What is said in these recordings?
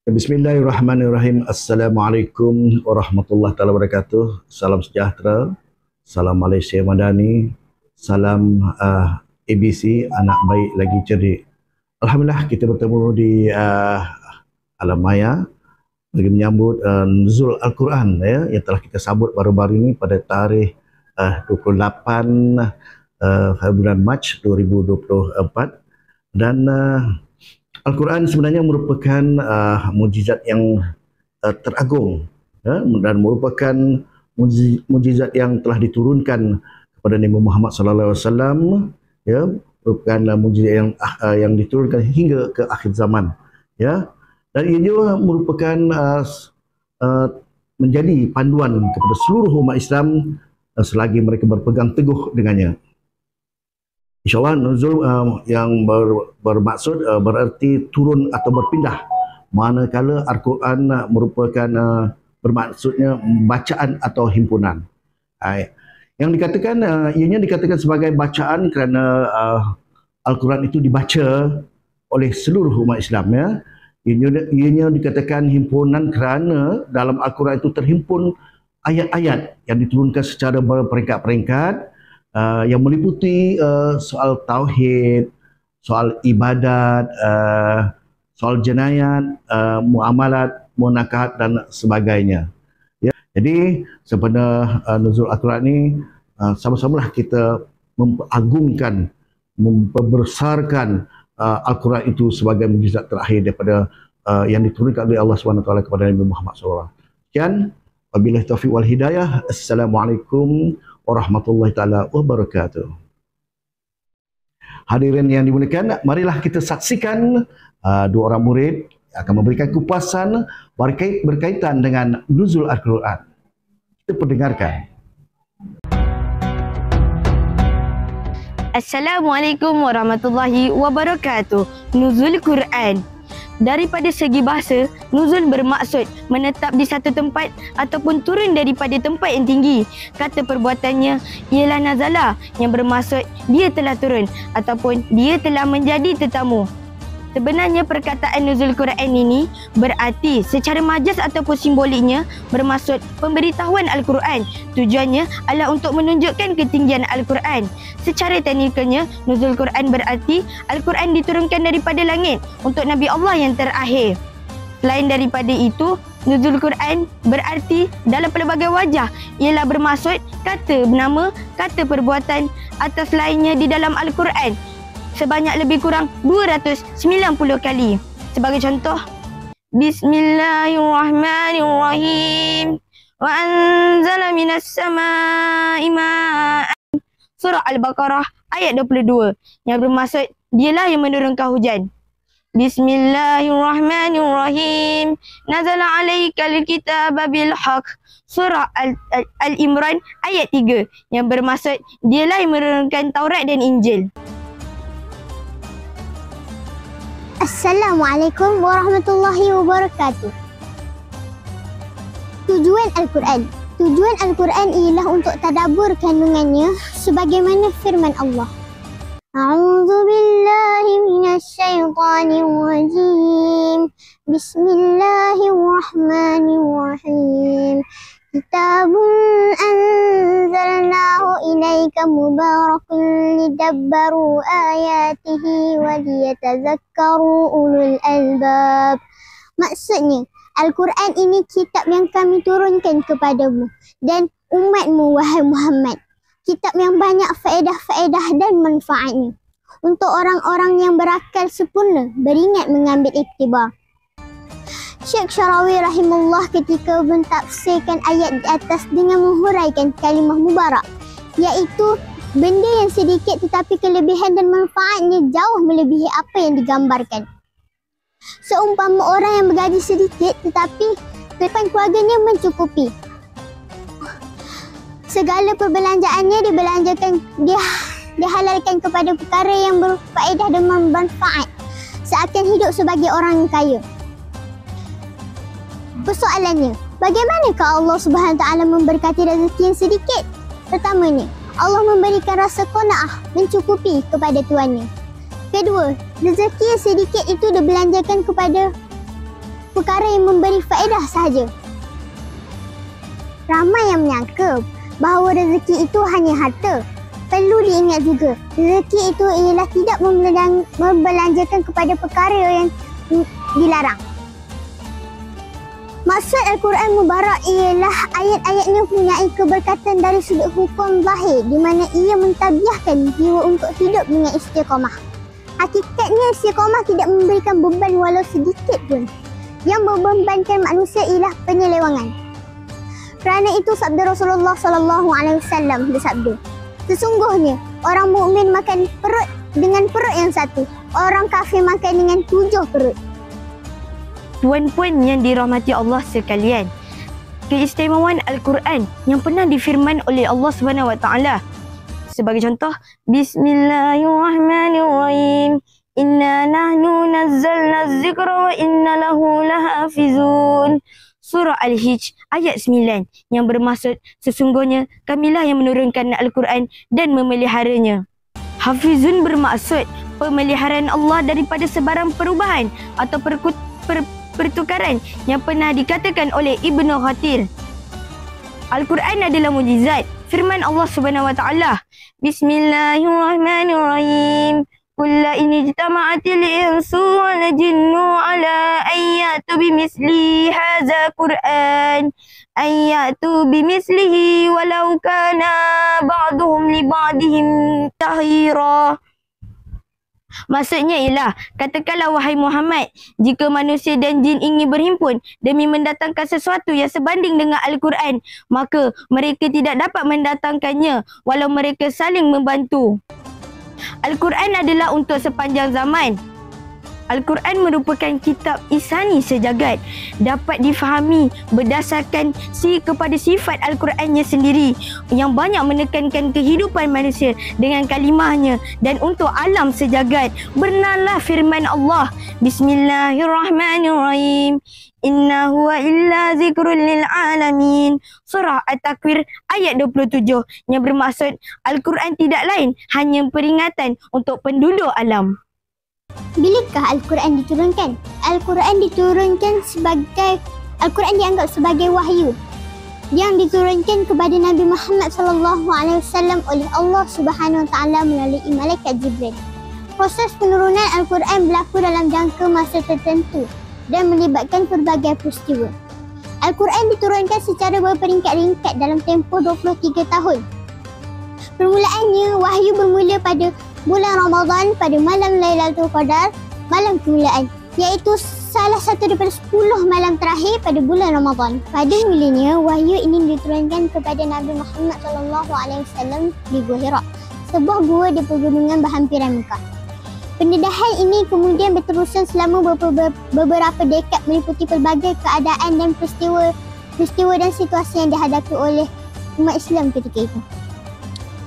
Bismillahirrahmanirrahim. Assalamualaikum warahmatullahi taala wabarakatuh. Salam sejahtera. Salam Malaysia Madani. Salam ABC, anak baik lagi cerdik. Alhamdulillah kita bertemu di alam maya bagi menyambut nuzul Al-Quran yang telah kita sambut baru-baru ini pada tarikh 28 bulan Mac 2024. Dan Al-Quran sebenarnya merupakan mukjizat yang teragung dan merupakan mukjizat yang telah diturunkan kepada Nabi Muhammad sallallahu alaihi wasallam, ya, merupakan mukjizat yang diturunkan hingga ke akhir zaman, ya. Dan ia juga merupakan menjadi panduan kepada seluruh umat Islam selagi mereka berpegang teguh dengannya. InsyaAllah nuzul yang bermaksud berarti turun atau berpindah, manakala Al-Quran merupakan bermaksudnya bacaan atau himpunan. Yang dikatakan, ianya dikatakan sebagai bacaan kerana Al-Quran itu dibaca oleh seluruh umat Islam, ya. Ianya dikatakan himpunan kerana dalam Al-Quran itu terhimpun ayat-ayat yang diturunkan secara berperingkat-peringkat, yang meliputi soal tauhid, soal ibadat, soal jenayat, muamalat, munakahat dan sebagainya. Ya. Jadi sebenarnya nuzul Al-Quran ini sama-samalah kita mempagungkan, membesarkan Al-Quran itu sebagai mukjizat terakhir daripada yang diturunkan oleh Allah SWT kepada Nabi Muhammad SAW. Sekian, wabillahi taufiq wal hidayah. Assalamualaikum warahmatullahi taala wabarakatuh. Hadirin yang dimuliakan, marilah kita saksikan dua orang murid akan memberikan kupasan berkaitan dengan nuzul Al-Quran. Kita perdengarkan. Assalamualaikum warahmatullahi wabarakatuh. Nuzul Quran. Daripada segi bahasa, nuzul bermaksud menetap di satu tempat ataupun turun daripada tempat yang tinggi. Kata perbuatannya ialah nazala, yang bermaksud dia telah turun ataupun dia telah menjadi tetamu. Sebenarnya perkataan nuzul Quran ini berarti secara majas ataupun simboliknya bermaksud pemberitahuan Al-Quran. Tujuannya adalah untuk menunjukkan ketinggian Al-Quran. Secara teknikalnya, nuzul Quran berarti Al-Quran diturunkan daripada langit untuk Nabi Allah yang terakhir. Selain daripada itu, nuzul Quran berarti dalam pelbagai wajah ialah bermaksud kata bernama, kata perbuatan atas lainnya di dalam Al-Quran sebanyak lebih kurang 290 kali. Sebagai contoh, Bismillahirrahmanirrahim. Wa anzala minas samaa'i ma'an. Surah Al-Baqarah ayat 22 yang bermaksud dialah yang menurunkan hujan. Bismillahirrahmanirrahim. Nazala alaikal kitaba bil haq. Surah Al-Imran ayat 3 yang bermaksud dialah yang menurunkan Taurat dan Injil. Assalamualaikum warahmatullahi wabarakatuh. Tujuan Al-Quran. Tujuan Al-Quran ialah untuk tadabbur kandungannya sebagaimana firman Allah. A'udzu billahi minasyaitonir rajim. Bismillahirrahmanirrahim. Kitabun anzalnahu ilaika mubarakun lidabbaru ayatihi wa liyatazakkaru ulul albab. Maksudnya, Al-Quran ini kitab yang kami turunkan kepadamu dan umatmu, wahai Muhammad. Kitab yang banyak faedah-faedah dan manfaatnya untuk orang-orang yang berakal sempurna, beringat mengambil iktibar. Syekh Syarawi rahimahullah ketika mentafsirkan ayat di atas dengan menghuraikan kalimah mubarak, iaitu benda yang sedikit tetapi kelebihan dan manfaatnya jauh melebihi apa yang digambarkan. Seumpama orang yang bergaji sedikit tetapi kehidupan keluarganya mencukupi. Segala perbelanjaannya dihalalkan kepada perkara yang berfaedah dan bermanfaat, seakan hidup sebagai orang kaya. Persoalannya, bagaimanakah Allah Subhanahu Wa Taala memberkati rezeki yang sedikit? Pertamanya, Allah memberikan rasa qanaah, mencukupi kepada tuannya. Kedua, rezeki yang sedikit itu dibelanjakan kepada perkara yang memberi faedah sahaja. Ramai yang menyangka bahawa rezeki itu hanya harta. Perlu diingat juga, rezeki itu ialah tidak membelanjakan kepada perkara yang dilarang. Maksud Al-Quran Mubarak ialah ayat-ayatnya mempunyai keberkatan dari sudut hukum zahir di mana ia mentadbiyahkan jiwa untuk hidup dengan istiqamah. Hakikatnya istiqamah tidak memberikan beban walau sedikit pun. Yang membebankan manusia ialah penyelewangan. Kerana itu sabda Rasulullah SAW bersabda, sesungguhnya orang mukmin makan perut dengan perut yang satu, orang kafir makan dengan 7 perut. Puan-puan yang dirahmati Allah sekalian, keistimewaan Al-Quran yang pernah difirman oleh Allah Subhanahu Wa Taala. Sebagai contoh, Bismillahirrahmanirrahim. Inna nahnu nazzalna dzikra wa inna lahu lahafizun. Surah Al-Hijr ayat 9 yang bermaksud sesungguhnya kamilah yang menurunkan Al-Quran dan memeliharanya. Hafizun bermaksud pemeliharaan Allah daripada sebarang perubahan atau pertukaran yang pernah dikatakan oleh Ibnu Kathir. Al-Quran adalah mujizat. Firman Allah Subhanahu Wa Taala, Bismillahirrahmanirrahim. Qul la in ijtama'atil insu wal jinnu ala an ya'tu bimithli hadzal Qur'an walau kana ba'duhum li ba'dihim tahira. Maksudnya ialah, katakanlah wahai Muhammad, jika manusia dan jin ingin berhimpun demi mendatangkan sesuatu yang sebanding dengan Al-Quran, maka mereka tidak dapat mendatangkannya walau mereka saling membantu. Al-Quran adalah untuk sepanjang zaman. Al-Quran merupakan kitab ihsani sejagat, dapat difahami berdasarkan kepada sifat Al-Qurannya sendiri yang banyak menekankan kehidupan manusia dengan kalimahnya dan untuk alam sejagat. Benarlah firman Allah, Bismillahirrahmanirrahim. Inna huwa illa zikrul lil alamin. Surah At-Takwir ayat 27 yang bermaksud Al-Quran tidak lain hanya peringatan untuk penduduk alam. Bilakah Al-Quran diturunkan? Al-Quran dianggap sebagai wahyu yang diturunkan kepada Nabi Muhammad SAW oleh Allah Subhanahu Wa Taala melalui malaikat Jibril. Proses penurunan Al-Quran berlaku dalam jangka masa tertentu dan melibatkan pelbagai peristiwa. Al-Quran diturunkan secara berperingkat-ringkat dalam tempoh 23 tahun. Permulaannya, wahyu bermula pada bulan Ramadan pada malam Lailatul Qadar, malam kemulaan, iaitu salah satu daripada 10 malam terakhir pada bulan Ramadan. Pada mulanya, wahyu ini diturunkan kepada Nabi Muhammad SAW di Gua Hira, sebuah gua di pegunungan berhampiran Mekah. Pendedahan ini kemudian berterusan selama beberapa dekad meliputi pelbagai keadaan dan peristiwa dan situasi yang dihadapi oleh umat Islam ketika itu.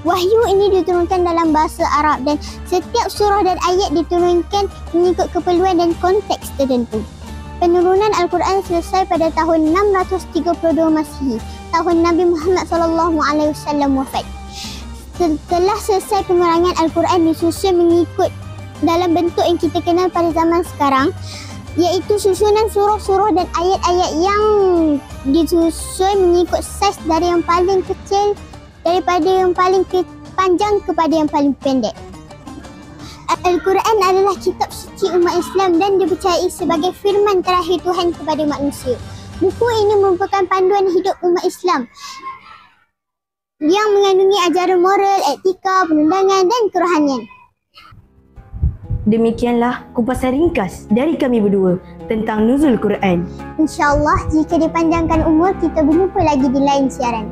Wahyu ini diturunkan dalam bahasa Arab dan setiap surah dan ayat diturunkan mengikut keperluan dan konteks tertentu. Penurunan Al-Quran selesai pada tahun 632 Masihi, tahun Nabi Muhammad SAW wafat. Setelah selesai pengurangan Al-Quran disusun mengikut dalam bentuk yang kita kenal pada zaman sekarang, iaitu susunan surah-surah dan ayat-ayat yang disusun mengikut saiz dari yang paling kecil daripada yang paling panjang kepada yang paling pendek. Al-Quran adalah kitab suci umat Islam dan dipercayai sebagai firman terakhir Tuhan kepada manusia. Buku ini merupakan panduan hidup umat Islam yang mengandungi ajaran moral, etika, perundangan dan kerohanian. Demikianlah kupasan ringkas dari kami berdua tentang nuzul Quran. InsyaAllah jika dipanjangkan umur, kita berjumpa lagi di lain siaran.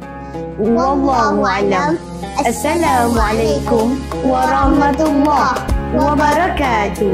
Wallahu a'lam. Assalamualaikum warahmatullahi wabarakatuh.